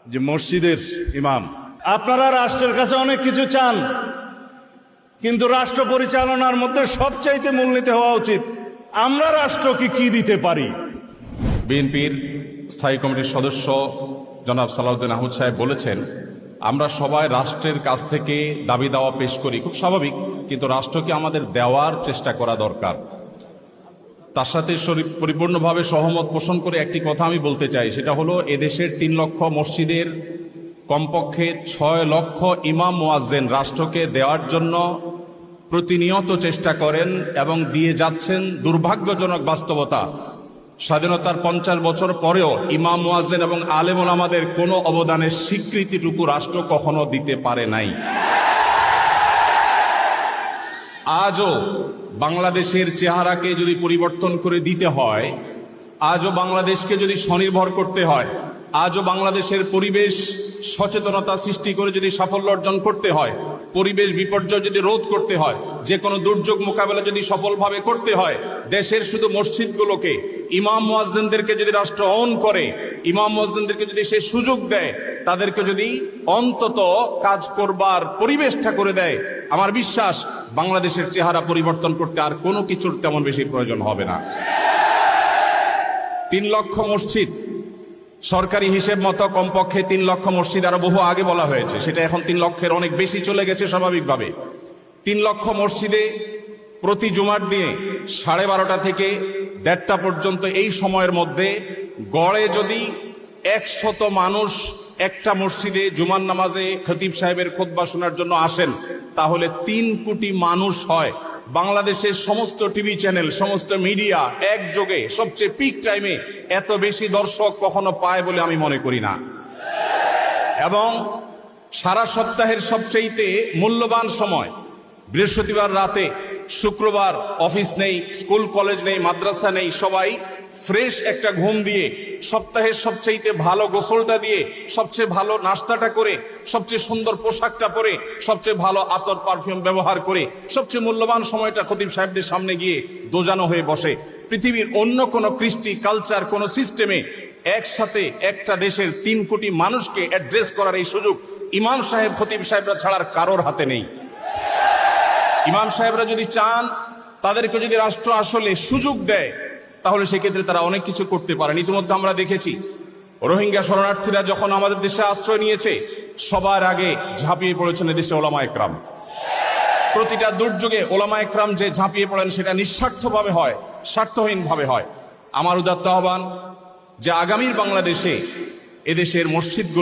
যে মসজিদের ইমাম, আপনারা রাষ্ট্রের কাছে অনেক কিছু চান, কিন্তু রাষ্ট্র পরিচালনার মধ্যে সবচাইতে মূলনীতি হওয়া উচিত আমরা রাষ্ট্রকে কি দিতে পারি। বিএনপির স্থায়ী কমিটির সদস্য জনাব সালাউদ্দিন আহমদ সাহেব বলেছেন, আমরা সবাই রাষ্ট্রের কাছ থেকে দাবি দাওয়া পেশ করি, খুব স্বাভাবিক, কিন্তু রাষ্ট্রকে আমাদের দেওয়ার চেষ্টা করা দরকার। তার সাথে পরিপূর্ণভাবে সহমত পোষণ করে একটি কথা আমি বলতে চাই, সেটা হলো এদেশের 3 লক্ষ মসজিদের কমপক্ষে 6 লক্ষ ইমাম মুয়াজ্জিন রাষ্ট্রকে দেওয়ার জন্য প্রতিনিয়ত চেষ্টা করেন এবং দিয়ে যাচ্ছেন। দুর্ভাগ্যজনক বাস্তবতা, স্বাধীনতার 50 বছর পরেও ইমাম মুয়াজ্জিন এবং আলেম ওলামাদের কোনো অবদানের স্বীকৃতিটুকু রাষ্ট্র কখনো দিতে পারে নাই। আজও বাংলাদেশের চেহারাকে যদি পরিবর্তন করে দিতে হয়, আজও বাংলাদেশকে যদি স্বনির্ভর করতে হয়, আজও বাংলাদেশের পরিবেশ সচেতনতা সৃষ্টি করে যদি সাফল্য অর্জন করতে হয়, পরিবেশ বিপর্যয় যদি রোধ করতে হয়, যে কোনো দুর্যোগ মোকাবেলা যদি সফলভাবে করতে হয়, দেশের শুধু মসজিদগুলোকে ইমাম মুয়াজ্জিনদেরকে যদি রাষ্ট্র অন করে, ইমাম মুয়াজ্জিনদেরকে যদি সে সুযোগ দেয়, তাদেরকে যদি অন্তত কাজ করবার পরিবেশটা করে দেয়, আমার বিশ্বাস বাংলাদেশের চেহারা পরিবর্তন করতে আর কোনো কিছুর তেমন বেশি প্রয়োজন হবে না। 3 লক্ষ মসজিদ সরকারি হিসেব মতো কমপক্ষে 3 লক্ষ মসজিদ আরো বহু আগে বলা হয়েছে, সেটা এখন 3 লক্ষের অনেক বেশি চলে গেছে স্বাভাবিকভাবে। 3 লক্ষ মসজিদে প্রতি জুমার দিনে 12:30 থেকে 1:30 পর্যন্ত এই সময়ের মধ্যে গড়ে যদি 100 মানুষ একটা মসজিদে জুমার নামাজে খতিব সাহেবের খুতবা শোনার জন্য আসেন, তাহলে 3 কোটি মানুষ হয়। বাংলাদেশের সমস্ত টিভি চ্যানেল, সমস্ত মিডিয়া একযোগে সবচেয়ে পিক টাইমে এত বেশি দর্শক কখনো পায় বলে আমি মনে করি না। এবং সারা সপ্তাহের সবচেয়ে মূল্যবান সময় বৃহস্পতিবার রাতে, শুক্রবার অফিস নেই, স্কুল কলেজ নেই, মাদ্রাসা নেই, সবাই ফ্রেশ একটা ঘুম দিয়ে, সপ্তাহের সবচেয়ে ভালো গোসলটা দিয়ে, সবচেয়ে ভালো নাস্তাটা করে, সবচেয়ে সুন্দর পোশাকটা পরে, সবচেয়ে ভালো আতর পারফিউম ব্যবহার করে, সবচেয়ে মূল্যবান সময়টা খতিব সাহেবদের সামনে গিয়ে দোজানো হয়ে বসে। পৃথিবীর অন্য কোনো কৃষ্টি কালচার, কোনো সিস্টেমে একসাথে একটা দেশের 3 কোটি মানুষকে অ্যাড্রেস করার এই সুযোগ ইমাম সাহেব খতিব সাহেবরা ছাড়ার কারোর হাতে নেই। ইমাম সাহেবরা যদি চান, তাদেরকে যদি রাষ্ট্র আসলে সুযোগ দেয়, তাহলে সেক্ষেত্রে তারা অনেক কিছু করতে পারেন। ইতিমধ্যে আমরা দেখেছি, রোহিঙ্গা শরণার্থীরা যখন আমাদের দেশে আশ্রয় নিয়েছে, সবার আগে ঝাঁপিয়ে পড়েছেন এদেশে ওলামা একরাম। প্রতিটা দুর্যোগে ওলামা একরাম যে ঝাঁপিয়ে পড়েন, সেটা নিঃস্বার্থভাবে হয়, স্বার্থহীনভাবে হয়। আমার উদাত্ত আহ্বান যে আগামীর বাংলাদেশে এদেশের মসজিদগুলো